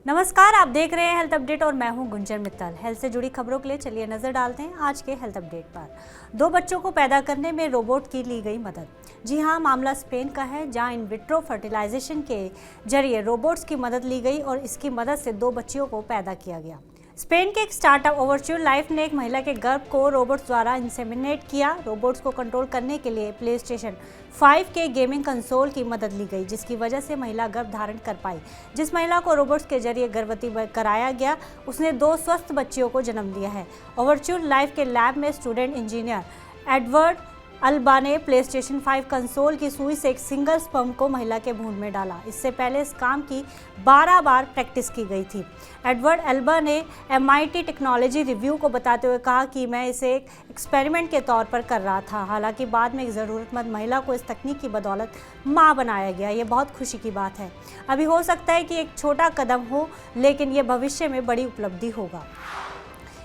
नमस्कार, आप देख रहे हैं हेल्थ अपडेट और मैं हूं गुंजन मित्तल। हेल्थ से जुड़ी खबरों के लिए चलिए नजर डालते हैं आज के हेल्थ अपडेट पर। 2 बच्चों को पैदा करने में रोबोट की ली गई मदद। जी हां, मामला स्पेन का है, जहां इन विट्रो फर्टिलाइजेशन के जरिए रोबोट्स की मदद ली गई और इसकी मदद से 2 बच्चियों को पैदा किया गया। स्पेन के एक स्टार्टअप ओवर्च्योर लाइफ ने एक महिला के गर्भ को रोबोट्स द्वारा इंसेमिनेट किया। रोबोट्स को कंट्रोल करने के लिए PlayStation 5 के गेमिंग कंसोल की मदद ली गई, जिसकी वजह से महिला गर्भ धारण कर पाई। जिस महिला को रोबोट्स के जरिए गर्भवती कराया गया, उसने 2 स्वस्थ बच्चियों को जन्म दिया है। ओवर्च्योर लाइफ के लैब में स्टूडेंट इंजीनियर एडवर्ड अल्बा ने PlayStation 5 कंसोल की सुई से एक सिंगल स्पर्म को महिला के भ्रूण में डाला। इससे पहले इस काम की 12 बार प्रैक्टिस की गई थी। एडवर्ड अल्बा ने MIT टेक्नोलॉजी रिव्यू को बताते हुए कहा कि मैं इसे एक एक्सपेरिमेंट के तौर पर कर रहा था। हालांकि बाद में एक ज़रूरतमंद महिला को इस तकनीक की बदौलत मां बनाया गया। ये बहुत खुशी की बात है। अभी हो सकता है कि एक छोटा कदम हो, लेकिन ये भविष्य में बड़ी उपलब्धि होगा।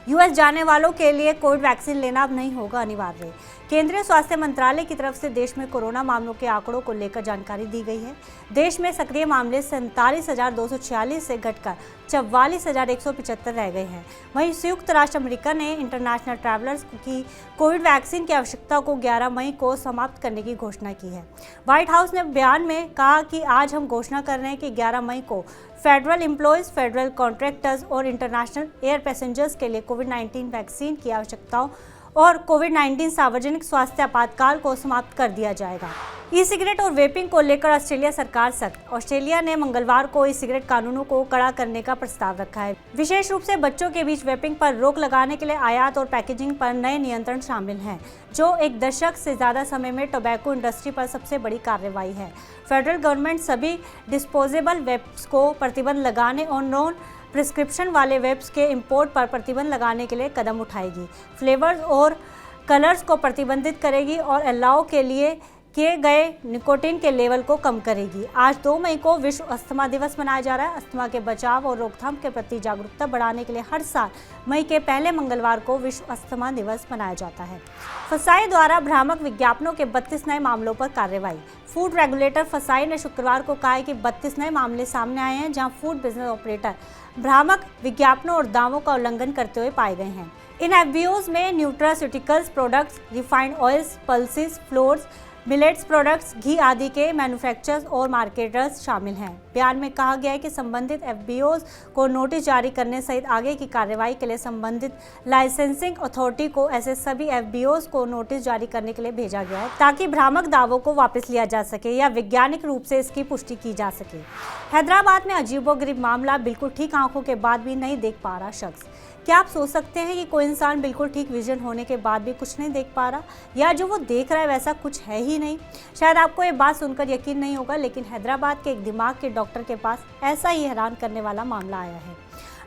US जाने वालों के लिए कोविड वैक्सीन लेना अब नहीं होगा अनिवार्य। केंद्रीय स्वास्थ्य मंत्रालय की तरफ से देश में कोरोना मामलों के आंकड़ों को लेकर जानकारी दी गई है। देश में सक्रिय मामले 47,246 से घटकर 44,175 रह गए हैं। वहीं संयुक्त राष्ट्र अमेरिका ने इंटरनेशनल ट्रैवलर्स की कोविड वैक्सीन की आवश्यकता को 11 मई को समाप्त करने की घोषणा की है। व्हाइट हाउस ने बयान में कहा कि आज हम घोषणा कर रहे हैं कि 11 मई को फेडरल एम्प्लॉयज़, फेडरल कॉन्ट्रैक्टर्स और इंटरनेशनल एयर पैसेंजर्स के लिए कोविड-19 वैक्सीन की आवश्यकताओं और कोविड-19 सार्वजनिक स्वास्थ्य आपातकाल को समाप्त कर दिया जाएगा। ई सिगरेट और वेपिंग को लेकर ऑस्ट्रेलिया सरकार सख्त। ऑस्ट्रेलिया ने मंगलवार को ई सिगरेट कानूनों को कड़ा करने का प्रस्ताव रखा है। विशेष रूप से बच्चों के बीच वेपिंग पर रोक लगाने के लिए आयात और पैकेजिंग पर नए नियंत्रण शामिल हैं, जो एक दशक से ज़्यादा समय में टोबैको इंडस्ट्री पर सबसे बड़ी कार्रवाई है। फेडरल गवर्नमेंट सभी डिस्पोजेबल वेप्स को प्रतिबंध लगाने और नॉन प्रिस्क्रिप्शन वाले वेब्स के इंपोर्ट पर प्रतिबंध लगाने के लिए कदम उठाएगी। फ्लेवर्स और कलर्स को प्रतिबंधित करेगी और अलाउ के लिए किए गए निकोटीन के लेवल को कम करेगी। आज 2 मई को विश्व अस्थमा दिवस मनाया जा रहा है। अस्थमा के बचाव और रोकथाम के प्रति जागरूकता बढ़ाने के लिए हर साल मई के पहले मंगलवार को विश्व अस्थमा दिवस मनाया जाता है। फसाई द्वारा भ्रामक विज्ञापनों के 32 नए मामलों पर कार्रवाई। फूड रेगुलेटर फसाई ने शुक्रवार को कहा है कि 32 नए मामले सामने आए हैं, जहां फूड बिजनेस ऑपरेटर भ्रामक विज्ञापनों और दावों का उल्लंघन करते हुए पाए गए हैं। इन FBOs में nutraceuticals products, refined oils, pulses, flours, millets products, घी आदि के मैन्युफैक्चरर्स और मार्केटर्स शामिल हैं। बयान में कहा गया है कि संबंधित FBOs को नोटिस जारी करने सहित आगे की कार्रवाई के लिए संबंधित लाइसेंसिंग अथॉरिटी को ऐसे सभी FBOs को नोटिस जारी करने के लिए भेजा गया है, ताकि भ्रामक दावों को वापस लिया जा सके या वैज्ञानिक रूप से इसकी पुष्टि की जा सके। हैदराबाद में अजीबोगरीब मामला, बिल्कुल ठीक आंखों के बाद भी नहीं देख पा रहा शख्स। क्या आप सोच सकते हैं कि कोई इंसान बिल्कुल ठीक विजन होने के बाद भी कुछ नहीं देख पा रहा, या जो वो देख रहा है वैसा कुछ है ही नहीं? शायद आपको ये बात सुनकर यकीन नहीं होगा, लेकिन हैदराबाद के एक दिमाग के डॉक्टर के पास ऐसा ही हैरान करने वाला मामला आया है।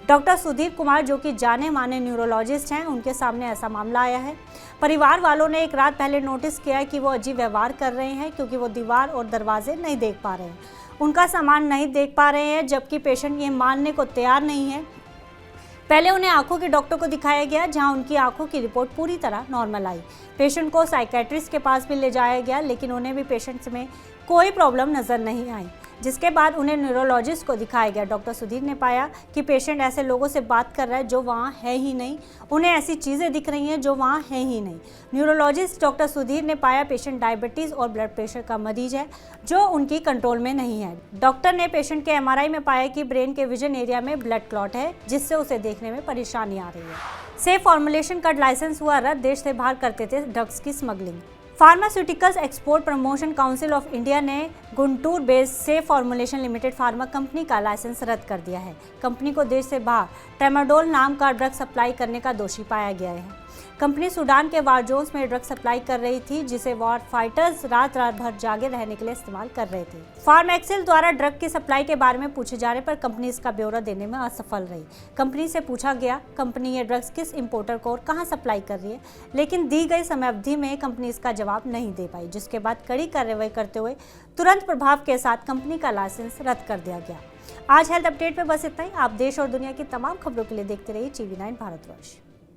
डॉक्टर सुधीर कुमार, जो कि जाने माने न्यूरोलॉजिस्ट हैं, उनके सामने ऐसा मामला आया है। परिवार वालों ने एक रात पहले नोटिस किया कि वो अजीब व्यवहार कर रहे हैं, क्योंकि वो दीवार और दरवाजे नहीं देख पा रहे हैं, उनका सामान नहीं देख पा रहे हैं, जबकि पेशेंट ये मानने को तैयार नहीं है। पहले उन्हें आंखों के डॉक्टर को दिखाया गया, जहां उनकी आंखों की रिपोर्ट पूरी तरह नॉर्मल आई। पेशेंट को साइकेट्रिस्ट के पास भी ले जाया गया, लेकिन उन्हें भी पेशेंट्स में कोई प्रॉब्लम नज़र नहीं आई, जिसके बाद उन्हें न्यूरोलॉजिस्ट को दिखाया गया। डॉक्टर सुधीर ने पाया कि पेशेंट ऐसे लोगों से बात कर रहा है जो वहाँ है ही नहीं, उन्हें ऐसी चीज़ें दिख रही हैं जो वहाँ है ही नहीं। न्यूरोलॉजिस्ट डॉक्टर सुधीर ने पाया पेशेंट डायबिटीज़ और ब्लड प्रेशर का मरीज है, जो उनकी कंट्रोल में नहीं है। डॉक्टर ने पेशेंट के MRI में पाया कि ब्रेन के विजन एरिया में ब्लड क्लॉट है, जिससे उसे देखने में परेशानी आ रही है। सेफ फॉर्मुलेशन का लाइसेंस हुआ रद्द, देश से बाहर करते थे ड्रग्स की smuggling. Pharmaceuticals Export Promotion Council of India ने Guntur based Safe Formulation Limited pharma company का लाइसेंस रद्द कर दिया है। कंपनी को देश से बाहर ट्रेमाडोल नाम का ड्रग सप्लाई करने का दोषी पाया गया है। कंपनी सूडान के वारजोन्स में ड्रग सप्लाई कर रही थी, जिसे वॉर फाइटर्स रात रात भर जागे रहने के लिए इस्तेमाल कर रहे थे। फार्मेक्सिल द्वारा ड्रग की सप्लाई के बारे में पूछे जाने पर कंपनी इसका ब्यौरा देने में असफल रही। कंपनी से पूछा गया कंपनी ये ड्रग्स किस इंपोर्टर को और कहां सप्लाई कर रही है, लेकिन दी गई समय अवधि में कंपनी इसका जवाब नहीं दे पाई, जिसके बाद कड़ी कार्रवाई करते हुए तुरंत प्रभाव के साथ कंपनी का लाइसेंस रद्द कर दिया गया। आज हेल्थ अपडेट में बस इतना ही। आप देश और दुनिया की तमाम खबरों के लिए देखते रहिए TV9 भारतवर्ष।